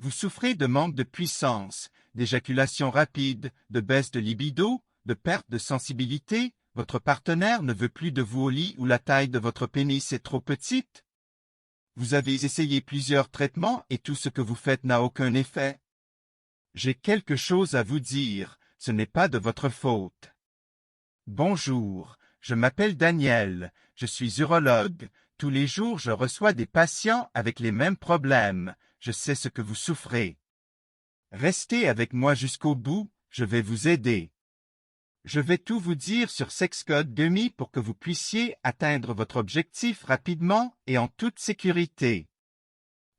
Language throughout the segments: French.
Vous souffrez de manque de puissance, d'éjaculation rapide, de baisse de libido, de perte de sensibilité, votre partenaire ne veut plus de vous au lit ou la taille de votre pénis est trop petite? Vous avez essayé plusieurs traitements et tout ce que vous faites n'a aucun effet? J'ai quelque chose à vous dire, ce n'est pas de votre faute. Bonjour, je m'appelle Daniel, je suis urologue. Tous les jours je reçois des patients avec les mêmes problèmes, je sais ce que vous souffrez. Restez avec moi jusqu'au bout, je vais vous aider. Je vais tout vous dire sur Sexcode Dummy pour que vous puissiez atteindre votre objectif rapidement et en toute sécurité.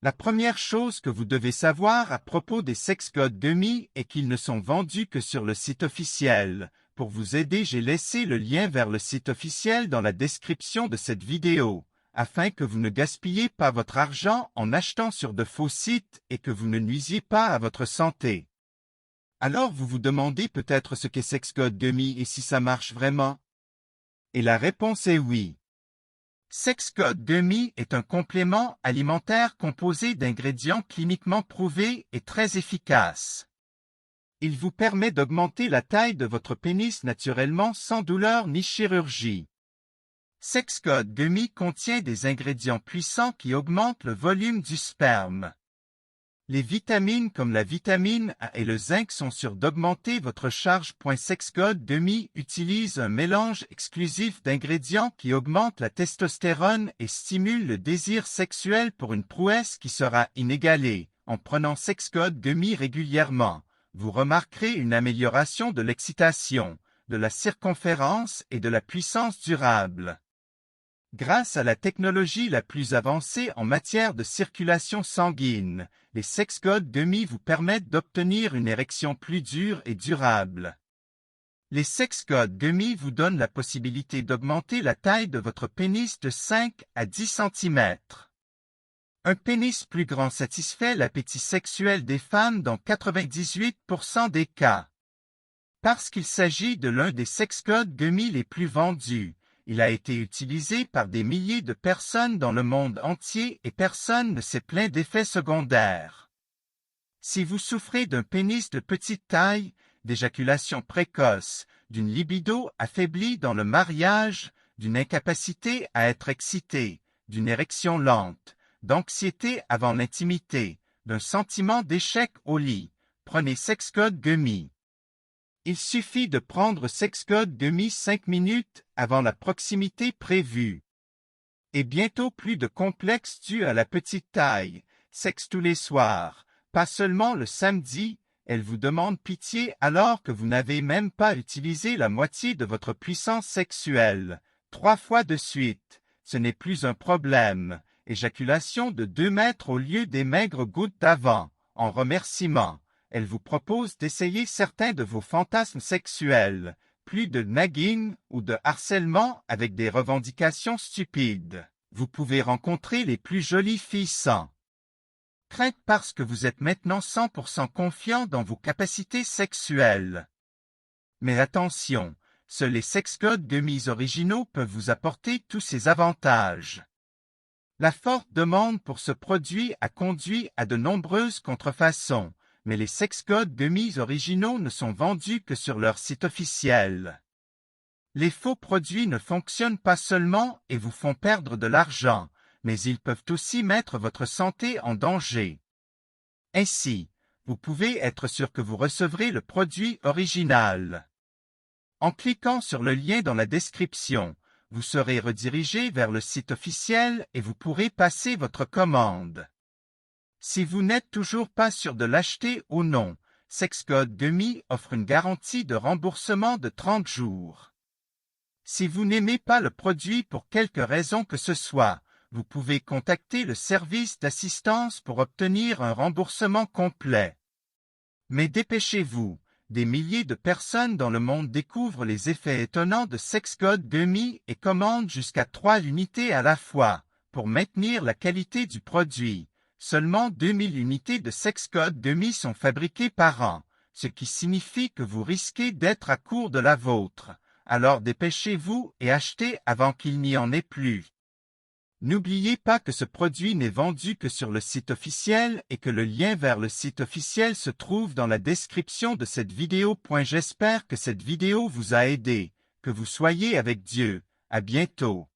La première chose que vous devez savoir à propos des Sexcode Dummy est qu'ils ne sont vendus que sur le site officiel. Pour vous aider, j'ai laissé le lien vers le site officiel dans la description de cette vidéo, afin que vous ne gaspillez pas votre argent en achetant sur de faux sites et que vous ne nuisiez pas à votre santé. Alors vous vous demandez peut-être ce qu'est Sexcode Dummy et si ça marche vraiment? Et la réponse est oui. Sexcode Dummy est un complément alimentaire composé d'ingrédients cliniquement prouvés et très efficaces. Il vous permet d'augmenter la taille de votre pénis naturellement sans douleur ni chirurgie. Sexcode Dummy contient des ingrédients puissants qui augmentent le volume du sperme. Les vitamines comme la vitamine A et le zinc sont sûres d'augmenter votre charge. Sexcode Dummy utilise un mélange exclusif d'ingrédients qui augmentent la testostérone et stimule le désir sexuel pour une prouesse qui sera inégalée. En prenant Sexcode Dummy régulièrement, vous remarquerez une amélioration de l'excitation, de la circonférence et de la puissance durable. Grâce à la technologie la plus avancée en matière de circulation sanguine, les Sexcode Dummy vous permettent d'obtenir une érection plus dure et durable. Les Sexcode Dummy vous donnent la possibilité d'augmenter la taille de votre pénis de 5 à 10 cm. Un pénis plus grand satisfait l'appétit sexuel des femmes dans 98% des cas. Parce qu'il s'agit de l'un des Sexcode Dummy les plus vendus, il a été utilisé par des milliers de personnes dans le monde entier et personne ne s'est plaint d'effets secondaires. Si vous souffrez d'un pénis de petite taille, d'éjaculation précoce, d'une libido affaiblie dans le mariage, d'une incapacité à être excité, d'une érection lente, d'anxiété avant l'intimité, d'un sentiment d'échec au lit, prenez Sexcode Dummy. Il suffit de prendre Sexcode Dummy 5 minutes avant la proximité prévue. Et bientôt plus de complexe dû à la petite taille, sexe tous les soirs, pas seulement le samedi, elle vous demande pitié alors que vous n'avez même pas utilisé la moitié de votre puissance sexuelle. 3 fois de suite, ce n'est plus un problème. Éjaculation de 2 mètres au lieu des maigres gouttes d'avant. En remerciement, elle vous propose d'essayer certains de vos fantasmes sexuels, plus de nagging ou de harcèlement avec des revendications stupides. Vous pouvez rencontrer les plus jolies filles sans crainte parce que vous êtes maintenant 100% confiant dans vos capacités sexuelles. Mais attention, seuls les Sexcode Dummy originaux peuvent vous apporter tous ces avantages. La forte demande pour ce produit a conduit à de nombreuses contrefaçons, mais les Sexcode Dummy originaux ne sont vendus que sur leur site officiel. Les faux produits ne fonctionnent pas seulement et vous font perdre de l'argent, mais ils peuvent aussi mettre votre santé en danger. Ainsi, vous pouvez être sûr que vous recevrez le produit original. En cliquant sur le lien dans la description, vous serez redirigé vers le site officiel et vous pourrez passer votre commande. Si vous n'êtes toujours pas sûr de l'acheter ou non, Sexcode Dummy offre une garantie de remboursement de 30 jours. Si vous n'aimez pas le produit pour quelque raison que ce soit, vous pouvez contacter le service d'assistance pour obtenir un remboursement complet. Mais dépêchez-vous, des milliers de personnes dans le monde découvrent les effets étonnants de Sexcode Dummy et commandent jusqu'à 3 unités à la fois, pour maintenir la qualité du produit. Seulement 2000 unités de Sexcode Dummy sont fabriquées par an, ce qui signifie que vous risquez d'être à court de la vôtre. Alors dépêchez-vous et achetez avant qu'il n'y en ait plus. N'oubliez pas que ce produit n'est vendu que sur le site officiel et que le lien vers le site officiel se trouve dans la description de cette vidéo. J'espère que cette vidéo vous a aidé, que vous soyez avec Dieu. À bientôt.